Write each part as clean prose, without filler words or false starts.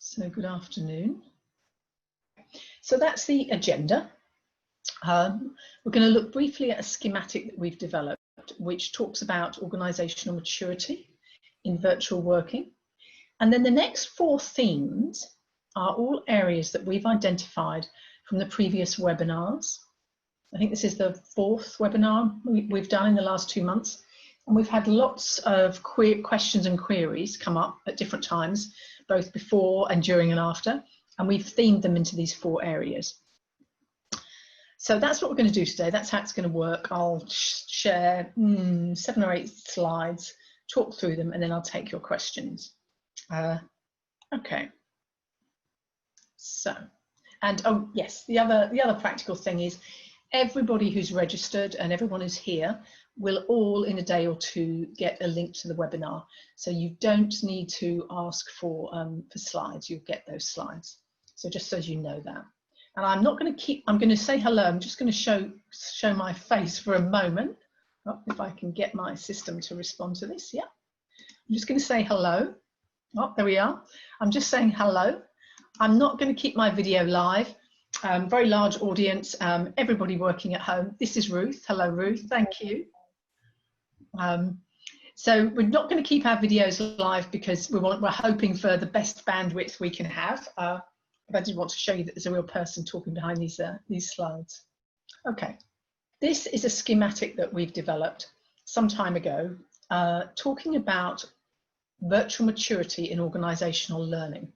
So good afternoon. So that's the agenda. We're going to look briefly at a schematic that we've developed, which talks about organisational maturity in virtual working. And then the next four themes are all areas that we've identified from the previous webinars. I think this is the fourth webinar we've done in the last 2 months. And we've had lots of questions and queries come up at different times, both before and during and after. And we've themed them into these four areas. So that's what we're going to do today. That's how it's going to work. I'll share 7 or 8 slides, talk through them, and then I'll take your questions. Okay. So, and oh yes, the other practical thing is everybody who's registered and everyone who's here will all in a day or two get a link to the webinar. So you don't need to ask for slides, you'll get those slides. So just so you know that. And I'm not going to I'm going to say hello, I'm just going to show my face for a moment. Oh, if I can get my system to respond to this, yeah. I'm just going to say hello. Oh, there we are. I'm just saying hello. I'm not going to keep my video live. Very large audience, everybody working at home. This is Ruth. Hello, Ruth. Thank you. So we're not going to keep our videos live because we're hoping for the best bandwidth we can have. But I did want to show you that there's a real person talking behind these slides. Okay, this is a schematic that we've developed some time ago, talking about virtual maturity in organisational learning.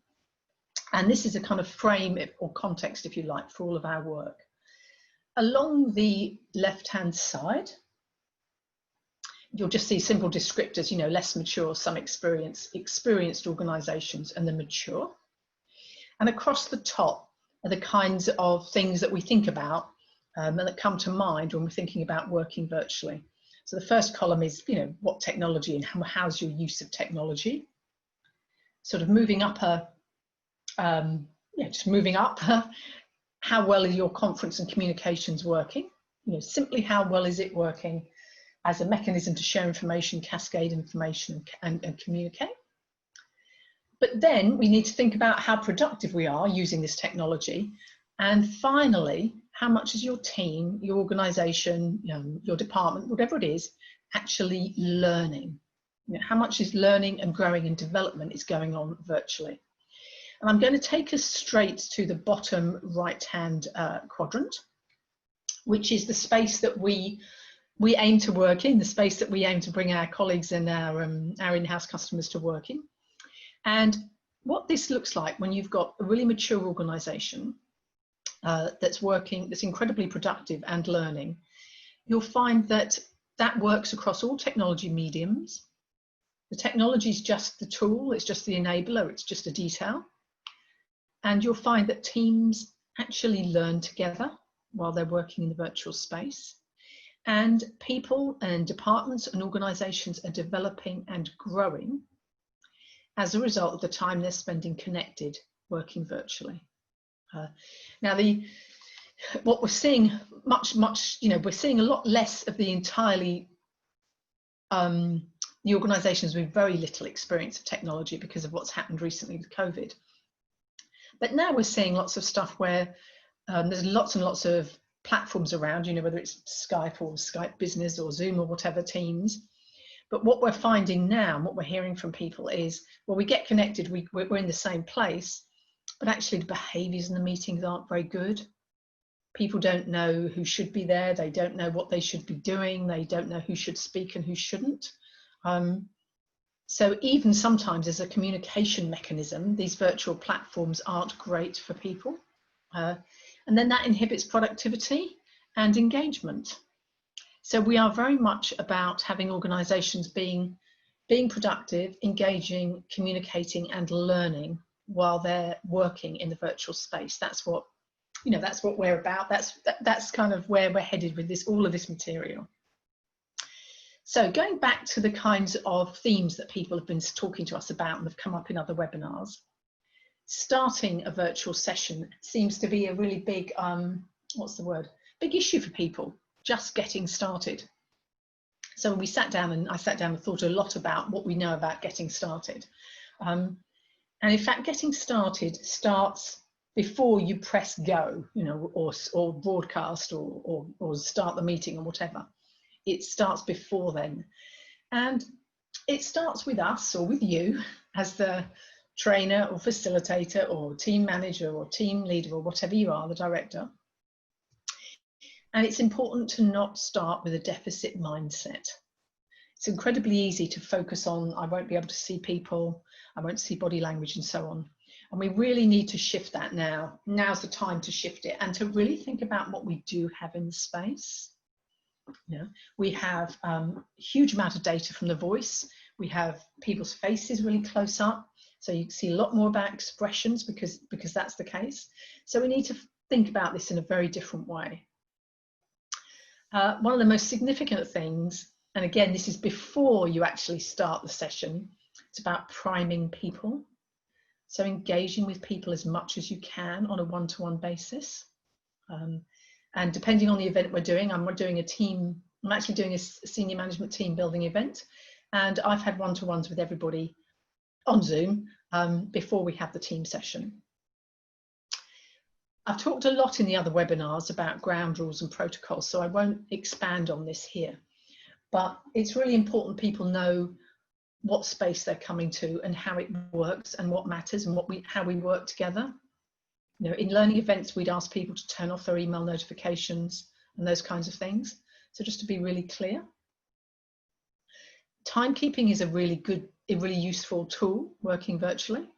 And this is a kind of frame or context, if you like, for all of our work. Along the left-hand side, you'll just see simple descriptors, you know, less mature, some experienced organisations, and the mature. And across the top are the kinds of things that we think about and that come to mind when we're thinking about working virtually. So the first column is, you know, what technology and how's your use of technology. Sort of moving up just moving up, how well is your conference and communications working? You know, simply how well is it working as a mechanism to share information, cascade information, and communicate. But then we need to think about how productive we are using this technology. And finally, how much is your team, your organisation, you know, your department, whatever it is, actually learning? You know, how much is learning and growing and development is going on virtually? And I'm going to take us straight to the bottom right-hand quadrant, which is the space that we aim to work in, the space that we aim to bring our colleagues and our in-house customers to work in. And what this looks like when you've got a really mature organisation that's working, that's incredibly productive and learning, you'll find that that works across all technology mediums. The technology is just the tool, it's just the enabler, it's just a detail. And you'll find that teams actually learn together while they're working in the virtual space. And people and departments and organisations are developing and growing as a result of the time they're spending connected, working virtually. Now, what we're seeing you know, we're seeing a lot less of the entirely, the organisations with very little experience of technology because of what's happened recently with COVID. But now we're seeing lots of stuff where there's lots and lots of platforms around, you know, whether it's Skype or Skype Business or Zoom or whatever, Teams. But what we're finding now and what we're hearing from people is, well, we get connected, we're in the same place, but actually the behaviours in the meetings aren't very good. People don't know who should be there, they don't know what they should be doing, they don't know who should speak and who shouldn't. So even sometimes as a communication mechanism, these virtual platforms aren't great for people. And then that inhibits productivity and engagement. So we are very much about having organisations being productive, engaging, communicating and learning while they're working in the virtual space. That's what, you know, that's what we're about. That's kind of where we're headed with all of this material. So going back to the kinds of themes that people have been talking to us about and have come up in other webinars, starting a virtual session seems to be a really big, big issue for people, just getting started. So when I sat down and thought a lot about what we know about getting started. And in fact, getting started starts before you press go, you know, or broadcast or start the meeting or whatever. It starts before then. And it starts with us or with you as the trainer or facilitator or team manager or team leader or whatever you are, the director. And it's important to not start with a deficit mindset. It's incredibly easy to focus on, I won't be able to see people, I won't see body language and so on. And we really need to shift that now. Now's the time to shift it and to really think about what we do have in the space. You know, we have a huge amount of data from the voice. We have people's faces really close up. So you see a lot more about expressions because that's the case. So we need to think about this in a very different way. One of the most significant things, and again, this is before you actually start the session, it's about priming people. So engaging with people as much as you can on a one-to-one basis. And depending on the event we're doing, I'm actually doing a senior management team building event. And I've had one-to-ones with everybody on Zoom before we have the team session. I've talked a lot in the other webinars about ground rules and protocols, so I won't expand on this here. But it's really important people know what space they're coming to and how it works and what matters and how we work together. You know, in learning events, we'd ask people to turn off their email notifications and those kinds of things. So just to be really clear. Timekeeping is a really useful tool working virtually.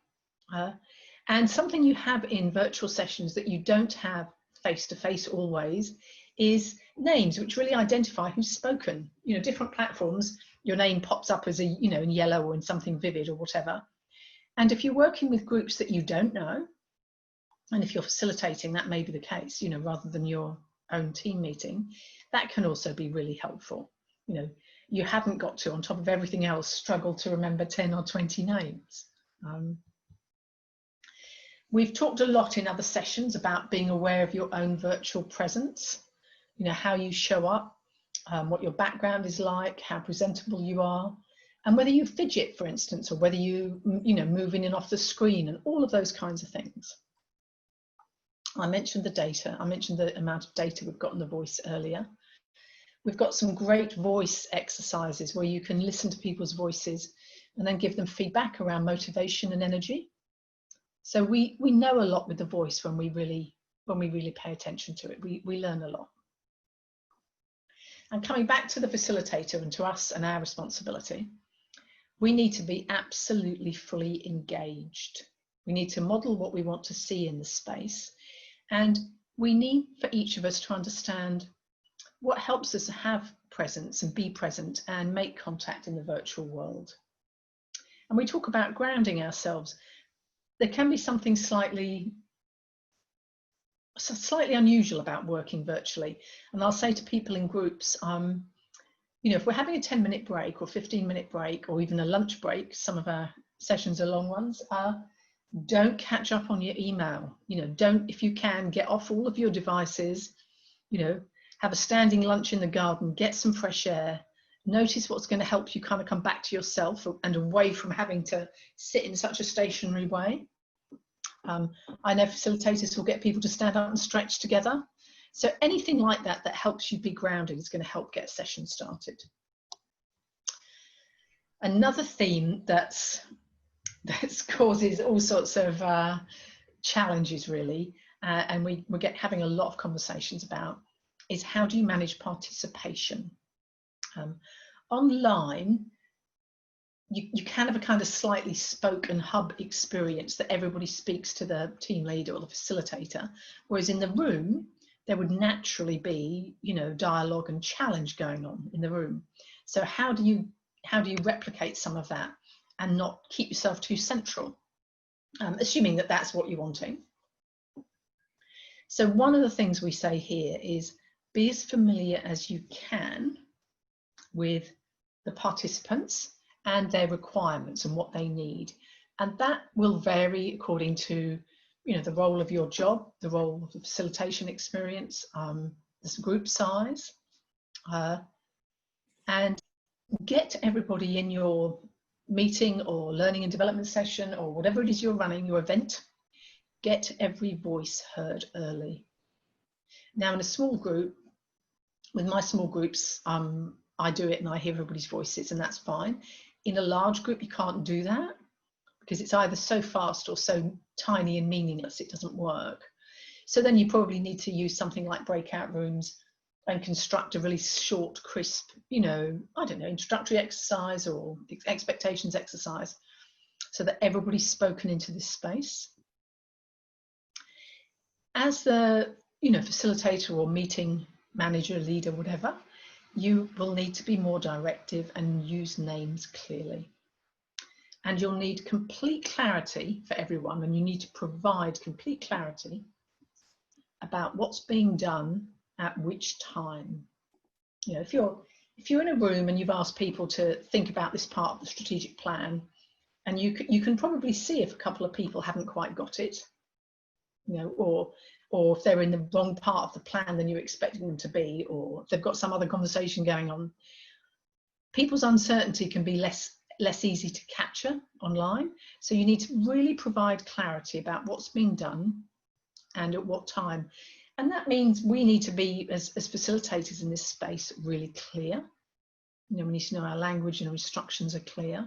And something you have in virtual sessions that you don't have face-to-face always is names, which really identify who's spoken. You know, different platforms, your name pops up as in yellow or in something vivid or whatever. And if you're working with groups that you don't know, and if you're facilitating, that may be the case, you know, rather than your own team meeting, that can also be really helpful. You know, you haven't got to, on top of everything else, struggle to remember 10 or 20 names. We've talked a lot in other sessions about being aware of your own virtual presence, you know, how you show up, what your background is like, how presentable you are, and whether you fidget, for instance, or whether you move in and off the screen and all of those kinds of things. I mentioned the data. I mentioned the amount of data we've got in the voice earlier. We've got some great voice exercises where you can listen to people's voices and then give them feedback around motivation and energy. So we know a lot with the voice when we really pay attention to it. We learn a lot. And coming back to the facilitator and to us and our responsibility, we need to be absolutely fully engaged. We need to model what we want to see in the space. And we need for each of us to understand what helps us have presence and be present and make contact in the virtual world. And we talk about grounding ourselves. There can be something slightly unusual about working virtually. And I'll say to people in groups, you know, if we're having a 10-minute break or 15-minute break or even a lunch break, some of our sessions are long ones, don't catch up on your email. You know, don't, if you can, get off all of your devices, you know, have a standing lunch in the garden, get some fresh air, notice what's going to help you kind of come back to yourself and away from having to sit in such a stationary way. I know facilitators will get people to stand up and stretch together. So anything like that that helps you be grounded is going to help get a session started. Another theme that causes all sorts of challenges really, and we're having a lot of conversations about, is how do you manage participation? Online, you can have a kind of slightly spoke and hub experience that everybody speaks to the team leader or the facilitator, whereas in the room, there would naturally be, you know, dialogue and challenge going on in the room. So how do you replicate some of that and not keep yourself too central, assuming that that's what you're wanting? So one of the things we say here is be as familiar as you can with the participants and their requirements and what they need. And that will vary according to, you know, the role of your job, the role of the facilitation experience, the group size, and get everybody in your meeting or learning and development session or whatever it is you're running, your event, get every voice heard early. Now, in a small group, with my small groups, I do it and I hear everybody's voices, and that's fine. In a large group, you can't do that because it's either so fast or so tiny and meaningless, it doesn't work. So then you probably need to use something like breakout rooms and construct a really short, crisp, you know, I don't know, introductory exercise or expectations exercise so that everybody's spoken into this space. As the, you know, facilitator or meeting manager, leader, whatever, you will need to be more directive and use names clearly. And you'll need complete clarity for everyone, and you need to provide complete clarity about what's being done at which time. You know, if you're in a room and you've asked people to think about this part of the strategic plan, and you can probably see if a couple of people haven't quite got it, you know, or if they're in the wrong part of the plan than you're expecting them to be, or they've got some other conversation going on. People's uncertainty can be less easy to capture online. So you need to really provide clarity about what's being done and at what time. And that means we need to be, as facilitators in this space, really clear. You know, we need to know our language and our instructions are clear.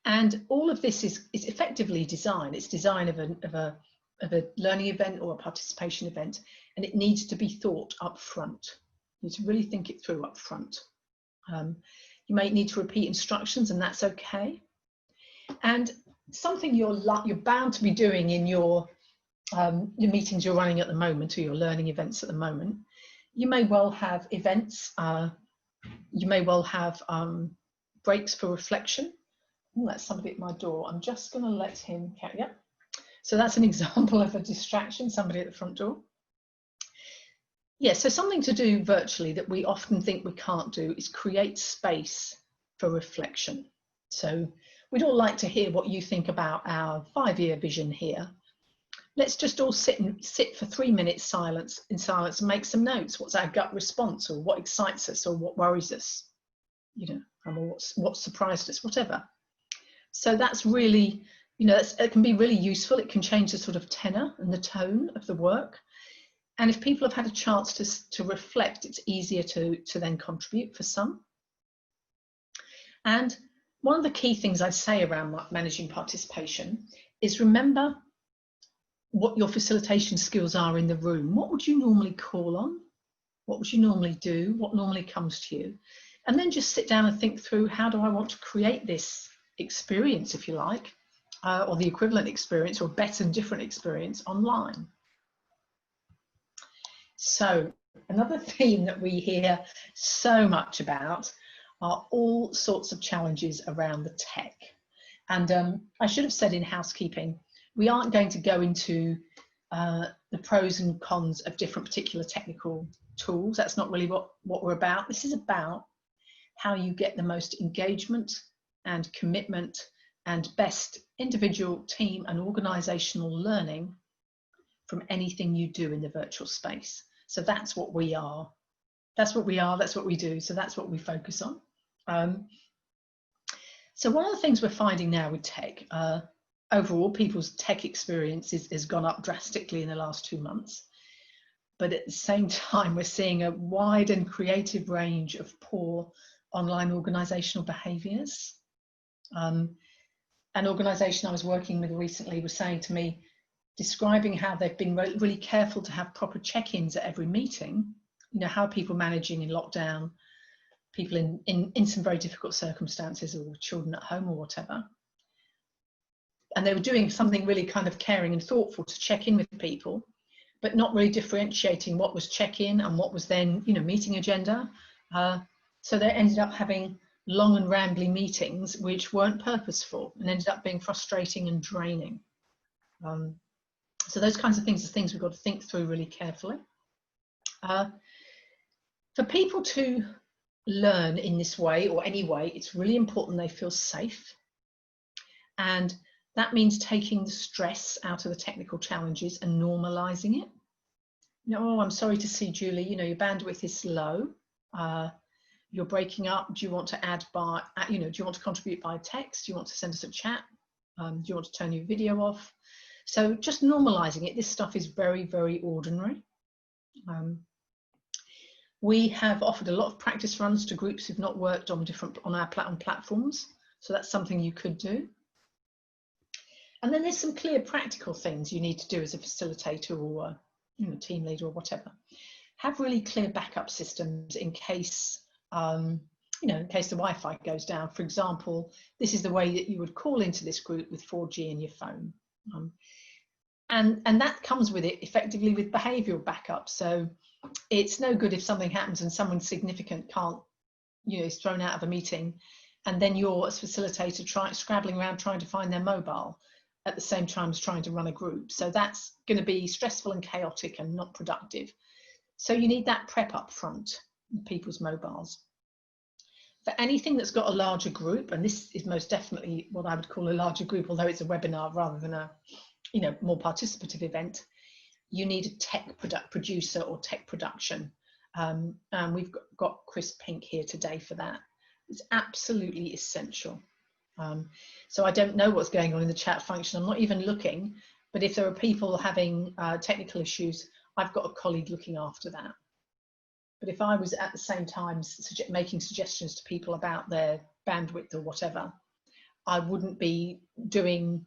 And all of this is effectively design. It's design of a learning event or a participation event, and it needs to be thought up front. You need to really think it through up front. You may need to repeat instructions, and that's okay. And something you're bound to be doing in your meetings you're running at the moment, or your learning events at the moment, you may well have events, you may well have breaks for reflection. Oh, that's somebody at my door. I'm just going to let him carry. Yeah. So that's an example of a distraction, somebody at the front door. Yeah, so something to do virtually that we often think we can't do is create space for reflection. So we'd all like to hear what you think about our 5-year vision here. Let's just all sit for 3 minutes in silence and make some notes. What's our gut response, or what excites us, or what worries us, you know, or what surprised us, whatever. So that's really, you know, it can be really useful. It can change the sort of tenor and the tone of the work. And if people have had a chance to reflect, it's easier to then contribute for some. And one of the key things I'd say around managing participation is remember what your facilitation skills are in the room. What would you normally call on? What would you normally do? What normally comes to you? And then just sit down and think through, how do I want to create this experience, if you like, or the equivalent experience, or better and different experience online. So another theme that we hear so much about are all sorts of challenges around the tech. And I should have said in housekeeping, we aren't going to go into the pros and cons of different particular technical tools. That's not really what we're about. This is about how you get the most engagement and commitment and best individual, team and organisational learning from anything you do in the virtual space. So that's what we are. That's what we are, that's what we do. So that's what we focus on. So one of the things we're finding now with tech, overall people's tech experience has gone up drastically in the last 2 months. But at the same time, we're seeing a wide and creative range of poor online organisational behaviours. An organisation I was working with recently was saying to me, describing how they've been really careful to have proper check-ins at every meeting. You know, how are people managing in lockdown, people in some very difficult circumstances, or children at home or whatever. And they were doing something really kind of caring and thoughtful to check in with people, but not really differentiating what was check-in and what was then, you know, meeting agenda. So they ended up having long and rambly meetings which weren't purposeful and ended up being frustrating and draining. So those kinds of things are things we've got to think through really carefully. For people to learn in this way or any way, it's really important they feel safe. And that means taking the stress out of the technical challenges and normalising it. You know, oh, I'm sorry to see, Julie, you know, your bandwidth is low. you're breaking up, do you want to add by, do you want to contribute by text? Do you want to send us a chat? Do you want to turn your video off? So just normalizing it. This stuff is very, very ordinary. We have offered a lot of practice runs to groups who've not worked on our platforms. So that's something you could do. And then there's some clear practical things you need to do as a facilitator or team leader or whatever. Have really clear backup systems in case, in case the Wi-Fi goes down. For example, this is the way that you would call into this group with 4G in your phone. And that comes with it effectively with behavioural backup. So it's no good if something happens and someone significant can't, is thrown out of a meeting, and then you're as facilitator scrabbling around trying to find their mobile at the same time as trying to run a group. So that's going to be stressful and chaotic and not productive. So you need that prep up front in people's mobiles. For anything that's got a larger group, and this is most definitely what I would call a larger group, although it's a webinar rather than a more participative event, you need a tech producer or tech production. And we've got Chris Pink here today for that. It's absolutely essential. So I don't know what's going on in the chat function. I'm not even looking, but if there are people having technical issues, I've got a colleague looking after that. But if I was at the same time making suggestions to people about their bandwidth or whatever, I would be doing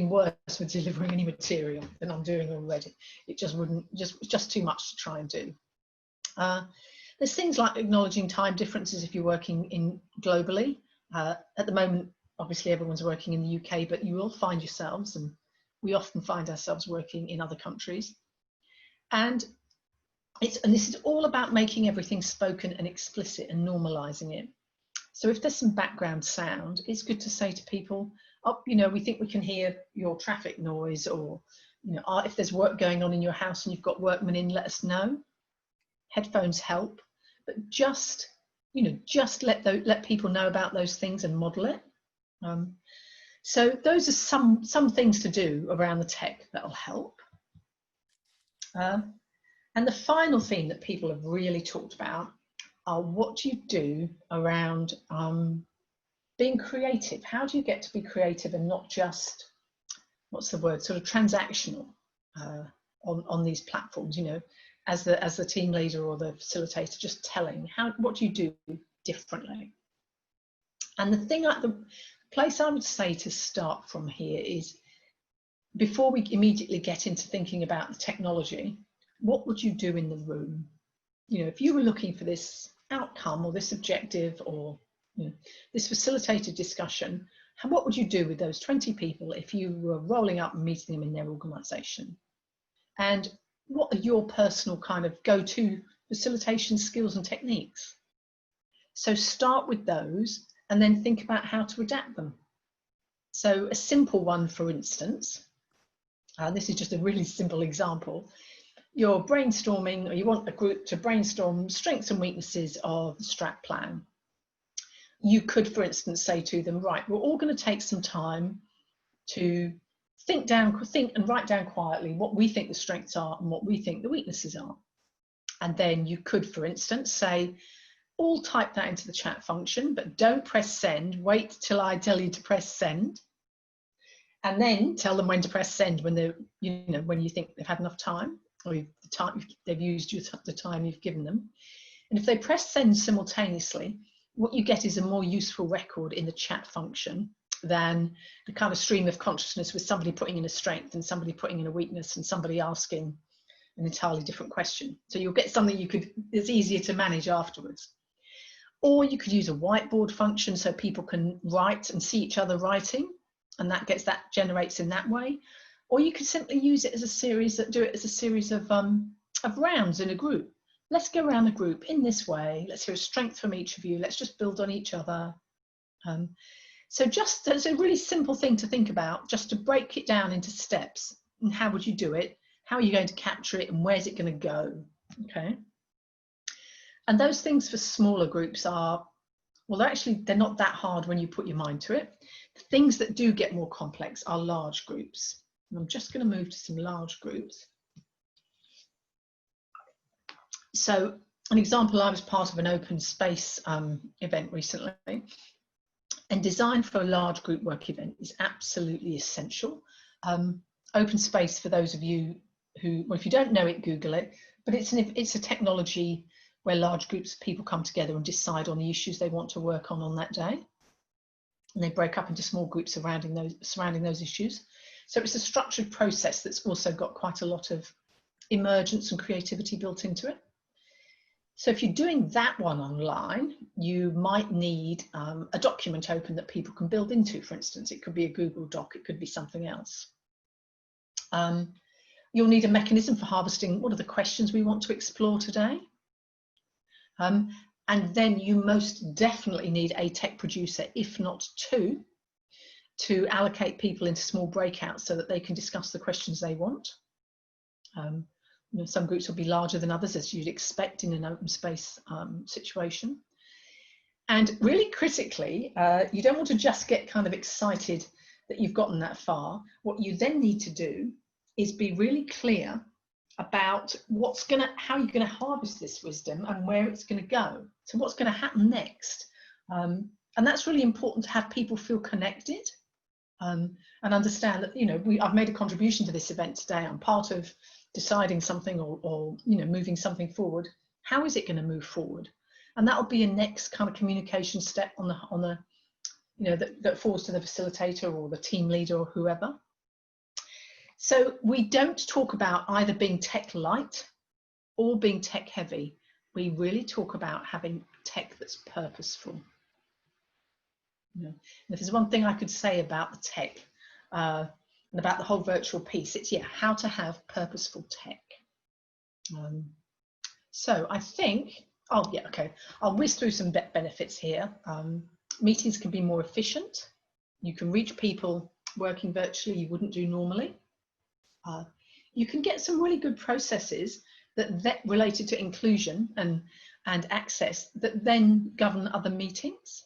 worse with delivering any material than I'm doing already. It just just too much to try and do. There's things like acknowledging time differences if you're working globally. At the moment, obviously everyone's working in the UK, but you will find yourselves, and we often find ourselves working in other countries. And this is all about making everything spoken and explicit and normalizing it. So if there's some background sound, it's good to say to people, we think we can hear your traffic noise, or if there's work going on in your house and you've got workmen in, let us know. Headphones help, but just let people know about those things and model it. So those are some things to do around the tech that'll help. And the final thing that people have really talked about are what you do around being creative. How do you get to be creative and not just, what's the word, sort of transactional on these platforms, as the team leader or the facilitator, just telling what do you do differently. And the place I would say to start from here is, before we immediately get into thinking about the technology, what would you do in the room? If you were looking for this outcome or this objective or this facilitated discussion, what would you do with those 20 people if you were rolling up and meeting them in their organisation? And what are your personal kind of go-to facilitation skills and techniques? So start with those and then think about how to adapt them. So a simple one, for instance, this is just a really simple example. You're brainstorming, or you want a group to brainstorm strengths and weaknesses of the strat plan. You could, for instance, say to them, right, we're all going to take some time to think and write down quietly what we think the strengths are and what we think the weaknesses are. And then you could, for instance, say, all type that into the chat function, but don't press send. Wait till I tell you to press send. And then tell them when to press send when when you think they've had enough time, or they've used the time you've given them. And if they press send simultaneously, what you get is a more useful record in the chat function than the kind of stream of consciousness with somebody putting in a strength and somebody putting in a weakness and somebody asking an entirely different question. So you'll get something it's easier to manage afterwards. Or you could use a whiteboard function so people can write and see each other writing, and that generates in that way. Or you could simply use it as a series of rounds in a group. Let's go around the group in this way. Let's hear a strength from each of you. Let's just build on each other. So it's a really simple thing to think about, just to break it down into steps. And how would you do it? How are you going to capture it? And where's it going to go? Okay. And those things for smaller groups are, well, actually, they're not that hard when you put your mind to it. The things that do get more complex are large groups. And I'm just going to move to some large groups. So an example, I was part of an open space event recently, and design for a large group work event is absolutely essential. Open space, for those of you who, well, if you don't know it, Google it, but it's a technology where large groups of people come together and decide on the issues they want to work on that day. And they break up into small groups surrounding those issues. So it's a structured process that's also got quite a lot of emergence and creativity built into it. So if you're doing that one online, you might need a document open that people can build into, for instance. It could be a Google Doc, it could be something else. You'll need a mechanism for harvesting what are the questions we want to explore today. And then you most definitely need a tech producer, if not two, to allocate people into small breakouts so that they can discuss the questions they want. You know, some groups will be larger than others, as you'd expect in an open space situation. And really critically, you don't want to just get kind of excited that you've gotten that far. What you then need to do is be really clear about how you're going to harvest this wisdom and where it's going to go. So what's going to happen next? And that's really important, to have people feel connected and understand that, you know, I've made a contribution to this event today. I'm part of deciding something or you know, moving something forward. How is it going to move forward? And that'll be a next kind of communication step on the you know, that falls to the facilitator or the team leader or whoever. So we don't talk about either being tech light or being tech heavy. We really talk about having tech that's purposeful. You know, and if there's one thing I could say about the tech and about the whole virtual piece, it's how to have purposeful tech. So I think, I'll whiz through some benefits here. Meetings can be more efficient. You can reach people working virtually you wouldn't do normally. You can get some really good processes that related to inclusion and access that then govern other meetings.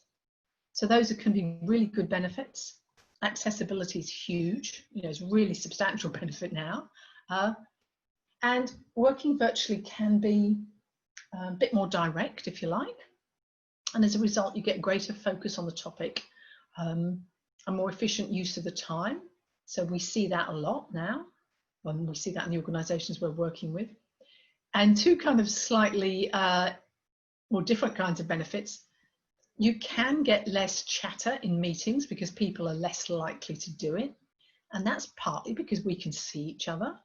So those can be really good benefits. Accessibility is huge, you know, it's a really substantial benefit now. And working virtually can be a bit more direct, if you like. And as a result, you get greater focus on the topic, a more efficient use of the time. So we see that a lot now. We see that in the organisations we're working with. And two kind of slightly more different kinds of benefits. You can get less chatter in meetings because people are less likely to do it. And that's partly because we can see each other.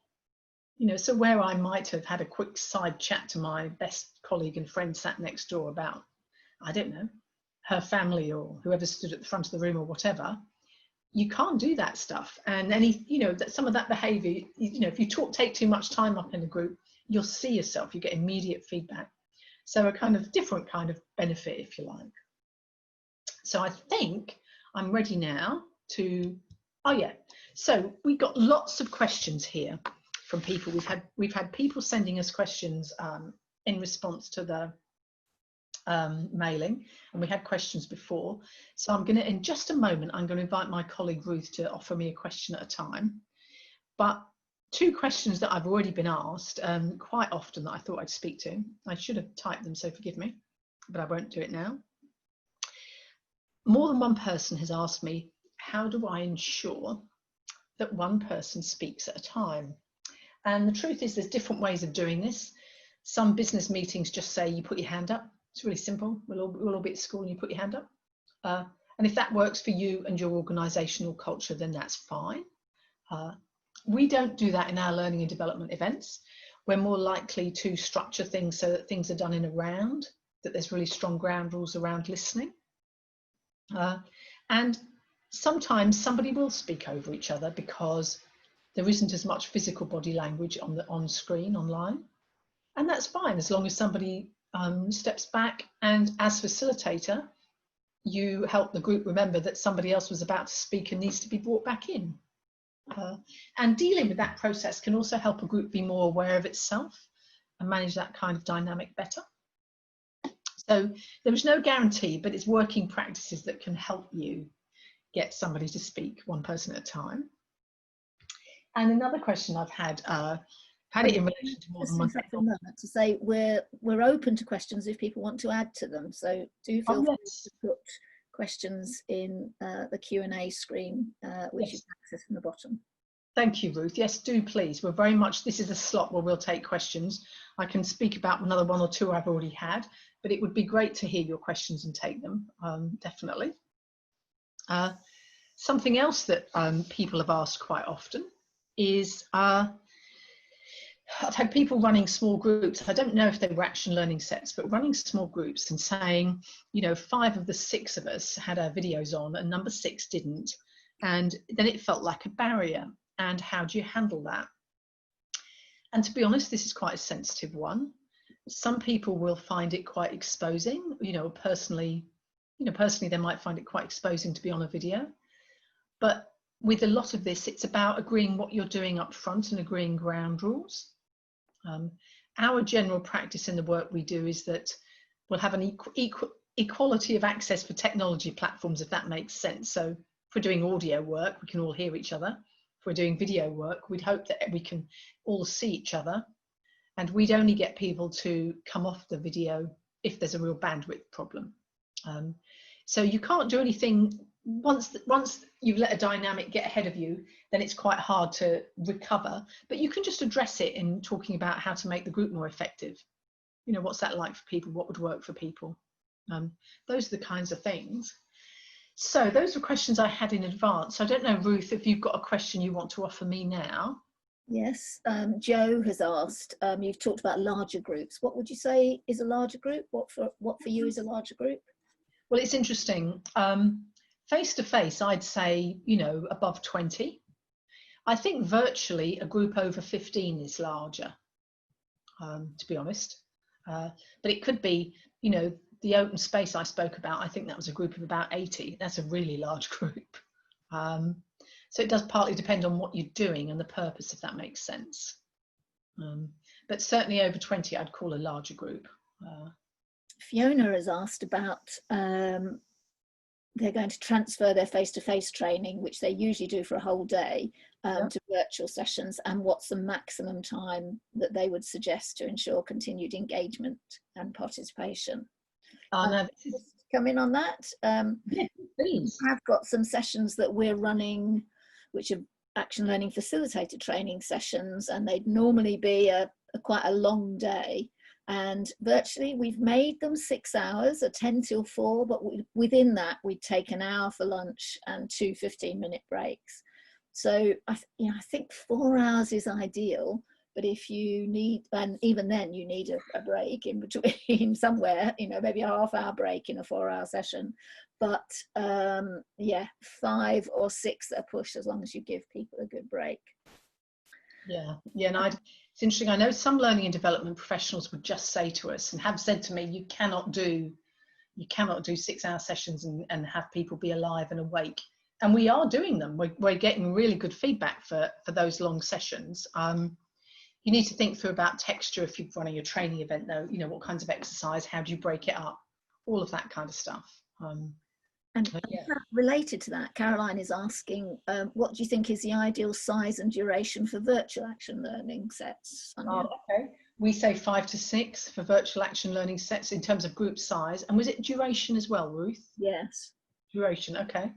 You know, so where I might have had a quick side chat to my best colleague and friend sat next door about, I don't know, her family or whoever stood at the front of the room or whatever, you can't do that stuff. And you know, some of that behaviour, you know, if you take too much time up in a group, you'll see yourself, you get immediate feedback. So a kind of different kind of benefit, if you like. So I think I'm ready now to, so we got lots of questions here from people. We've had people sending us questions in response to the mailing, and we had questions before. So I'm going to, in just a moment, I'm going to invite my colleague Ruth to offer me a question at a time. But two questions that I've already been asked quite often that I thought I'd speak to. I should have typed them, so forgive me, but I won't do it now. More than one person has asked me, how do I ensure that one person speaks at a time? And the truth is, there's different ways of doing this. Some business meetings just say you put your hand up. It's really simple. We'll all be at school and you put your hand up. And if that works for you and your organisational culture, then that's fine. We don't do that in our learning and development events. We're more likely to structure things so that things are done in a round, that there's really strong ground rules around listening. And sometimes somebody will speak over each other because there isn't as much physical body language on screen online. And that's fine, as long as somebody steps back, and as facilitator, you help the group remember that somebody else was about to speak and needs to be brought back in. And dealing with that process can also help a group be more aware of itself and manage that kind of dynamic better. So there is no guarantee, but it's working practices that can help you get somebody to speak, one person at a time. And another question I've had Had it in relation to more than one technology. To say we're open to questions if people want to add to them. So do feel free to put questions in the Q&A screen, which you can access from the bottom. Thank you, Ruth. Yes, do please. We're very much, this is a slot where we'll take questions. I can speak about another one or two I've already had, but it would be great to hear your questions and take them, definitely. Something else that people have asked quite often is, I've had people running small groups. I don't know if they were action learning sets, but running small groups and saying, you know, 5 of the 6 of us had our videos on and number 6 didn't. And then it felt like a barrier. And how do you handle that? And to be honest, this is quite a sensitive one. Some people will find it quite exposing, personally they might find it quite exposing to be on a video. But with a lot of this, it's about agreeing what you're doing up front and agreeing ground rules. Our general practice in the work we do is that we'll have an equality of access for technology platforms, if that makes sense. So if we're doing audio work, we can all hear each other. If we're doing video work, we'd hope that we can all see each other, and we'd only get people to come off the video if there's a real bandwidth problem. So you can't do anything once you've let a dynamic get ahead of you, then it's quite hard to recover, but you can just address it in talking about how to make the group more effective. What's that like for people? What would work for people? Those are the kinds of things. So those were questions I had in advance. I don't know, Ruth, if you've got a question you want to offer me now. Yes, Joe has asked, you've talked about larger groups. What would you say is a larger group? What for you is a larger group? Well, it's interesting. Face-to-face, I'd say, above 20. I think virtually a group over 15 is larger, to be honest. But it could be, the open space I spoke about, I think that was a group of about 80. That's a really large group. So it does partly depend on what you're doing and the purpose, if that makes sense. But certainly over 20, I'd call a larger group. Fiona has asked about they're going to transfer their face-to-face training, which they usually do for a whole day, to virtual sessions, and what's the maximum time that they would suggest to ensure continued engagement and participation. No, come in on that. Yeah, please. I've got some sessions that we're running, which are action learning facilitator training sessions, and they'd normally be quite a long day. And virtually we've made them 6 hours, a 10 till 4, but within that we'd take an hour for lunch and 2 15-minute breaks. So I think 4 hours is ideal, but if you need, and even then you need a break in between somewhere, maybe a half-hour break in a 4-hour session. But yeah, 5 or 6 are pushed, as long as you give people a good break. Yeah, and it's interesting. I know some learning and development professionals would just say to us and have said to me, you cannot do 6-hour sessions and have people be alive and awake. And we are doing them. We're getting really good feedback for those long sessions. You need to think through about texture if you're running a training event, though. What kinds of exercise, how do you break it up, all of that kind of stuff. And related to that, Caroline is asking, what do you think is the ideal size and duration for virtual action learning sets? Okay. We say 5 to 6 for virtual action learning sets in terms of group size. And was it duration as well, Ruth? Yes. Duration, okay.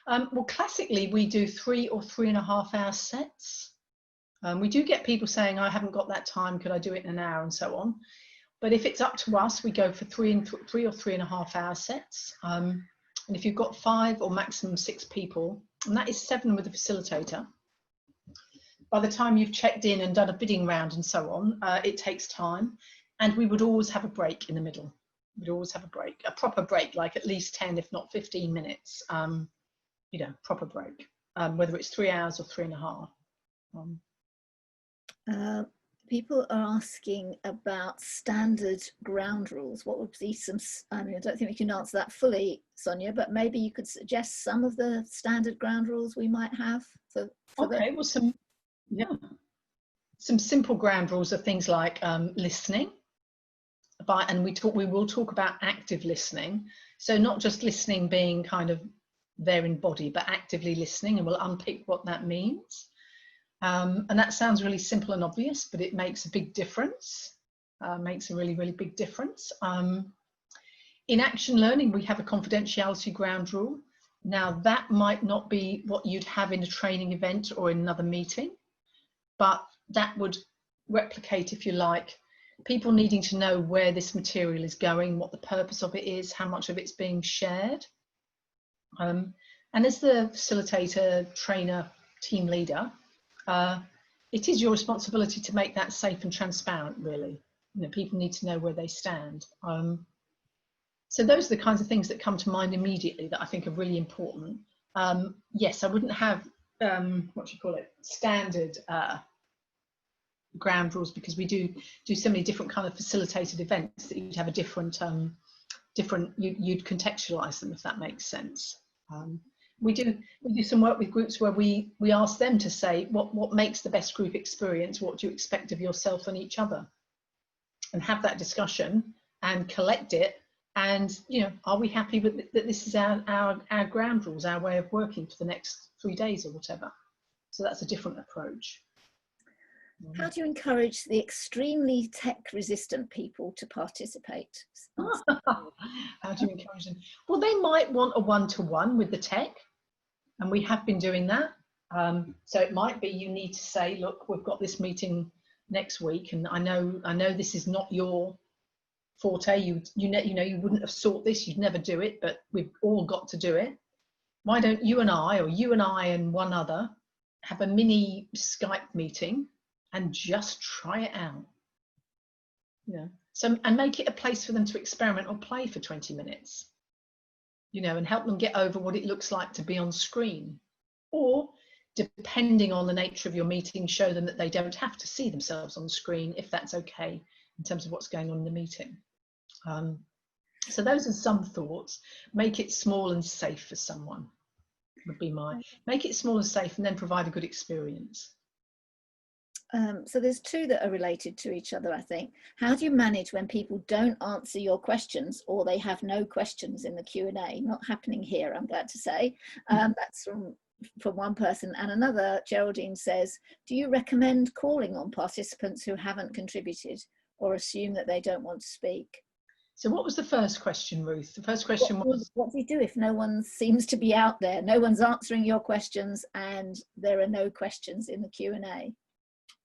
Well, classically, we do 3 or 3.5 hour sets. We do get people saying, I haven't got that time, could I do it in an hour, and so on. But if it's up to us, we go for 3 or 3.5 hour sets. And if you've got 5 or maximum 6 people, and that is 7 with a facilitator, by the time you've checked in and done a bidding round and so on, it takes time. And we would always have a break in the middle. We'd always have a break, a proper break, like at least 10, if not 15 minutes, proper break, whether it's 3 hours or 3.5. People are asking about standard ground rules. What would be some, I don't think we can answer that fully, Sonia, but maybe you could suggest some of the standard ground rules we might have for okay, well, some simple ground rules are things like listening. And we will talk about active listening. So not just listening being kind of there in body, but actively listening, and we'll unpick what that means. And that sounds really simple and obvious, but it makes a big difference, makes a really, really big difference. In action learning, we have a confidentiality ground rule. Now, that might not be what you'd have in a training event or in another meeting, but that would replicate, if you like, people needing to know where this material is going, what the purpose of it is, how much of it's being shared. And as the facilitator, trainer, team leader, it is your responsibility to make that safe and transparent, really. You know, people need to know where they stand. So those are the kinds of things that come to mind immediately that I think are really important. Yes, I wouldn't have, standard ground rules, because we do so many different kind of facilitated events that you'd have a different, you'd contextualize them, if that makes sense. We do some work with groups where we ask them to say what makes the best group experience, what do you expect of yourself and each other, and have that discussion and collect it. And, you know, are we happy with that this is our ground rules, our way of working for the next 3 days or whatever? So that's a different approach. How do you encourage the extremely tech-resistant people to participate? How do you encourage them? Well, they might want a one-to-one with the tech, and we have been doing that. So it might be you need to say, look, we've got this meeting next week, and I know this is not your forte. You know you wouldn't have sought this, you'd never do it, but we've all got to do it. Why don't you and I, or you and I and one other, have a mini Skype meeting and just try it out? You know, so, and make it a place for them to experiment or play for 20 minutes, you know, and help them get over what it looks like to be on screen. Or, depending on the nature of your meeting, show them that they don't have to see themselves on the screen, if that's okay in terms of what's going on in the meeting. So those are some thoughts. Make it small and safe for someone, would be my, make it small and safe, and then provide a good experience. So there's two that are related to each other, I think. How do you manage when people don't answer your questions, or they have no questions in the Q&A? Not happening here, I'm glad to say. That's from one person. And another, Geraldine, says, do you recommend calling on participants who haven't contributed, or assume that they don't want to speak? So what was the first question, Ruth? The first question was, what do you do if no one seems to be out there? No one's answering your questions and there are no questions in the Q&A.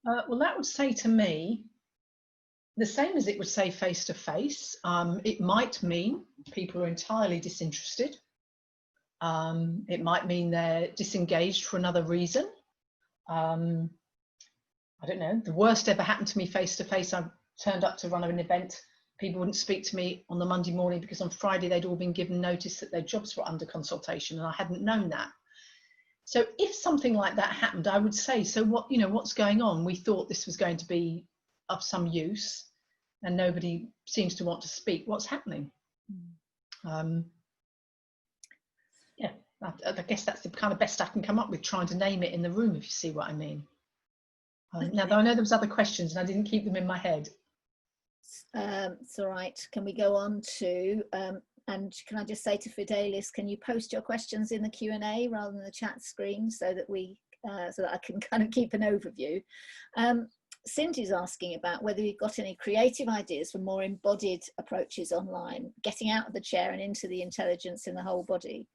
Well, that would say to me, the same as it would say face-to-face. It might mean people are entirely disinterested. It might mean they're disengaged for another reason. I don't know. The worst ever happened to me face-to-face. I turned up to run an event. People wouldn't speak to me on the Monday morning because on Friday they'd all been given notice that their jobs were under consultation, and I hadn't known that. So if something like that happened, I would say, so what, you know, what's going on? We thought this was going to be of some use and nobody seems to want to speak. What's happening? Yeah, I guess that's the kind of best I can come up with, trying to name it in the room, if you see what I mean. Okay. Now, though I know there was other questions and I didn't keep them in my head. It's all right. Can we go on to, and can I just say to Fidelis, can you post your questions in the Q&A rather than the chat screen, so that we, so that I can kind of keep an overview. Cindy's asking about whether you've got any creative ideas for more embodied approaches online, getting out of the chair and into the intelligence in the whole body.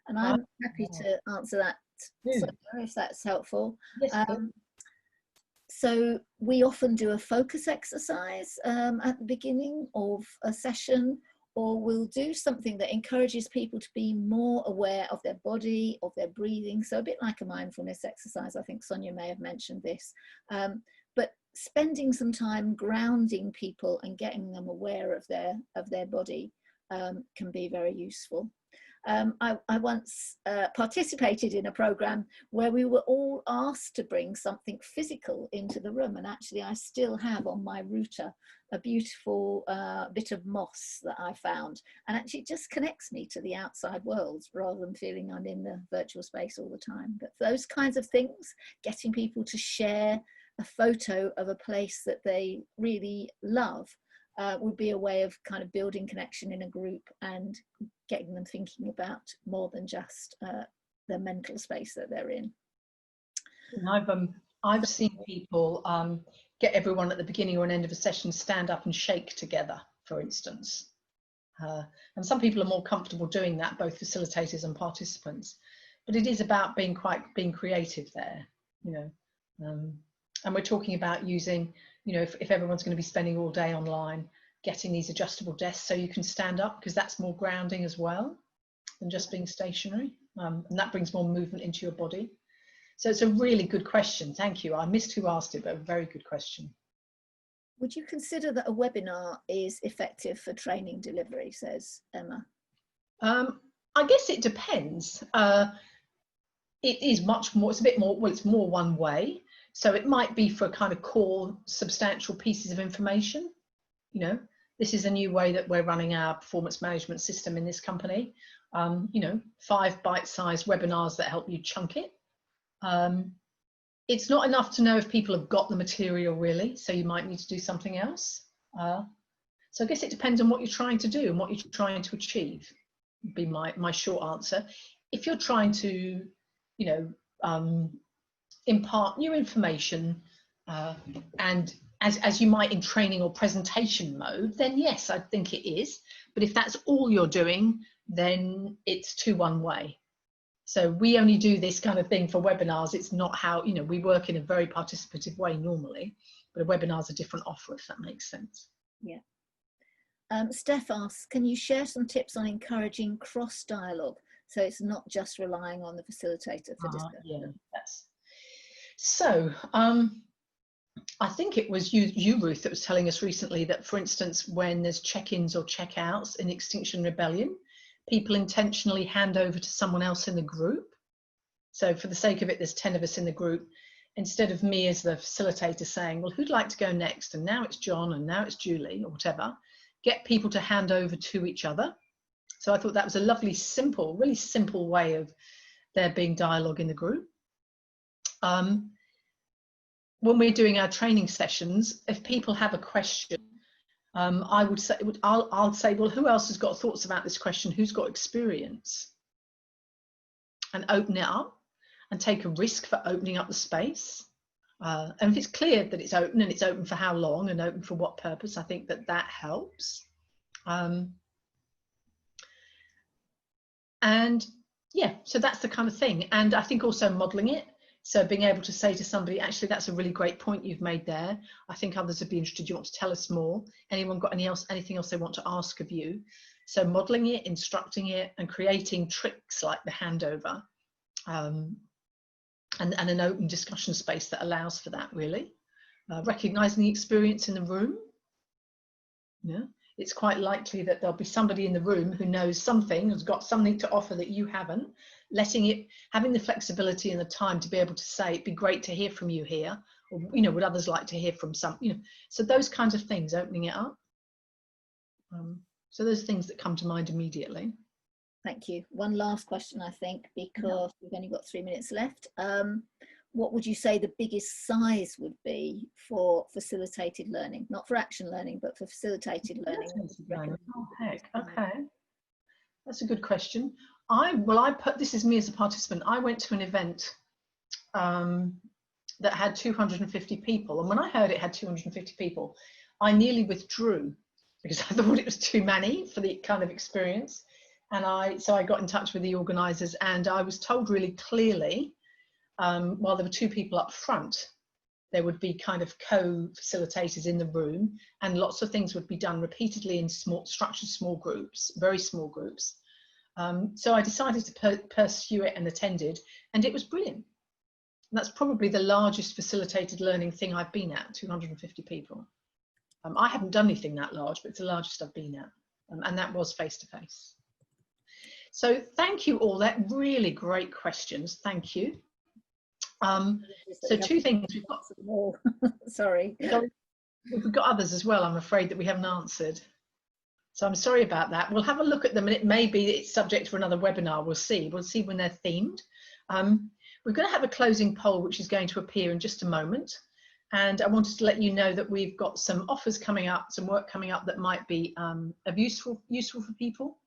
And I'm happy to answer that, if that's helpful. Yes, so we often do a focus exercise at the beginning of a session, or we'll do something that encourages people to be more aware of their body, of their breathing. So a bit like a mindfulness exercise. I think Sonia may have mentioned this. But spending some time grounding people and getting them aware of their body can be very useful. I once participated in a program where we were all asked to bring something physical into the room, and actually I still have on my router a beautiful bit of moss that I found, and actually it just connects me to the outside world rather than feeling I'm in the virtual space all the time. But those kinds of things, getting people to share a photo of a place that they really love, would be a way of kind of building connection in a group and getting them thinking about more than just the mental space that they're in. And I've seen people get everyone at the beginning or an end of a session stand up and shake together, for instance. And some people are more comfortable doing that, both facilitators and participants. But it is about being creative there, you know. And we're talking about using, you know, if everyone's going to be spending all day online, getting these adjustable desks so you can stand up, because that's more grounding as well than just being stationary. And that brings more movement into your body. So it's a really good question. Thank you. I missed who asked it, but a very good question. Would you consider that a webinar is effective for training delivery, says Emma? I guess it depends. It is much more, it's a bit more, well, it's more one way. So it might be for kind of core substantial pieces of information. You know, this is a new way that we're running our performance management system in this company. You know, 5 bite-sized webinars that help you chunk it. It's not enough to know if people have got the material really, so you might need to do something else. So I guess it depends on what you're trying to do and what you're trying to achieve, would be my short answer. If you're trying to, you know, impart new information, and as you might in training or presentation mode, then yes, I think it is. But if that's all you're doing, then it's too one way. So we only do this kind of thing for webinars. It's not how, you know, we work in a very participative way normally, but a webinar's a different offer, if that makes sense. Yeah. Steph asks, can you share some tips on encouraging cross dialogue so it's not just relying on the facilitator for discussion? Yeah, that's so. I think it was you, Ruth, that was telling us recently that, for instance, when there's check-ins or check-outs in Extinction Rebellion, people intentionally hand over to someone else in the group. So for the sake of it, there's 10 of us in the group. Instead of me as the facilitator saying, well, who'd like to go next? And now it's John, and now it's Julie, or whatever. Get people to hand over to each other. So I thought that was a lovely, simple, really simple way of there being dialogue in the group. When we're doing our training sessions, if people have a question, I would say, I'll say, well, who else has got thoughts about this question? Who's got experience? And open it up and take a risk for opening up the space. And if it's clear that it's open and it's open for how long and open for what purpose, I think that that helps. And yeah, so that's the kind of thing. And I think also modeling it. So being able to say to somebody, actually, that's a really great point you've made there. I think others would be interested. You want to tell us more? Anyone got anything else they want to ask of you? So modeling it, instructing it, and creating tricks like the handover, and an open discussion space that allows for that, really. Recognizing the experience in the room. Yeah. It's quite likely that there'll be somebody in the room who knows something, has got something to offer that you haven't. Having the flexibility and the time to be able to say, it'd be great to hear from you here, or, you know, would others like to hear from some, you know, so those kinds of things, opening it up. So those are things that come to mind immediately. Thank you. One last question, I think, because we've only got 3 minutes left. What would you say the biggest size would be for facilitated learning? Not for action learning, but for facilitated learning. Oh, heck, okay. That's a good question. This is me as a participant. I went to an event that had 250 people. And when I heard it had 250 people, I nearly withdrew because I thought it was too many for the kind of experience. And so I got in touch with the organisers, and I was told really clearly, while there were 2 people up front, there would be kind of co-facilitators in the room, and lots of things would be done repeatedly in structured small groups, very small groups. So I decided to pursue it and attended, and it was brilliant. And that's probably the largest facilitated learning thing I've been at, 250 people. I haven't done anything that large, but it's the largest I've been at, and that was face-to-face. So thank you all, that really great questions, thank you. So 2 things we've got. Sorry. We've got others as well, I'm afraid, that we haven't answered. So I'm sorry about that. We'll have a look at them, and it may be it's subject for another webinar. We'll see when they're themed. We're going to have a closing poll, which is going to appear in just a moment. And I wanted to let you know that we've got some offers coming up, some work coming up that might be useful for people.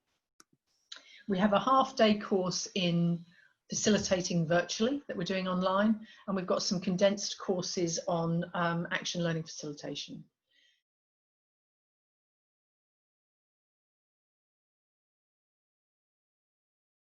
We have a half-day course in facilitating virtually that we're doing online, and we've got some condensed courses on action learning facilitation.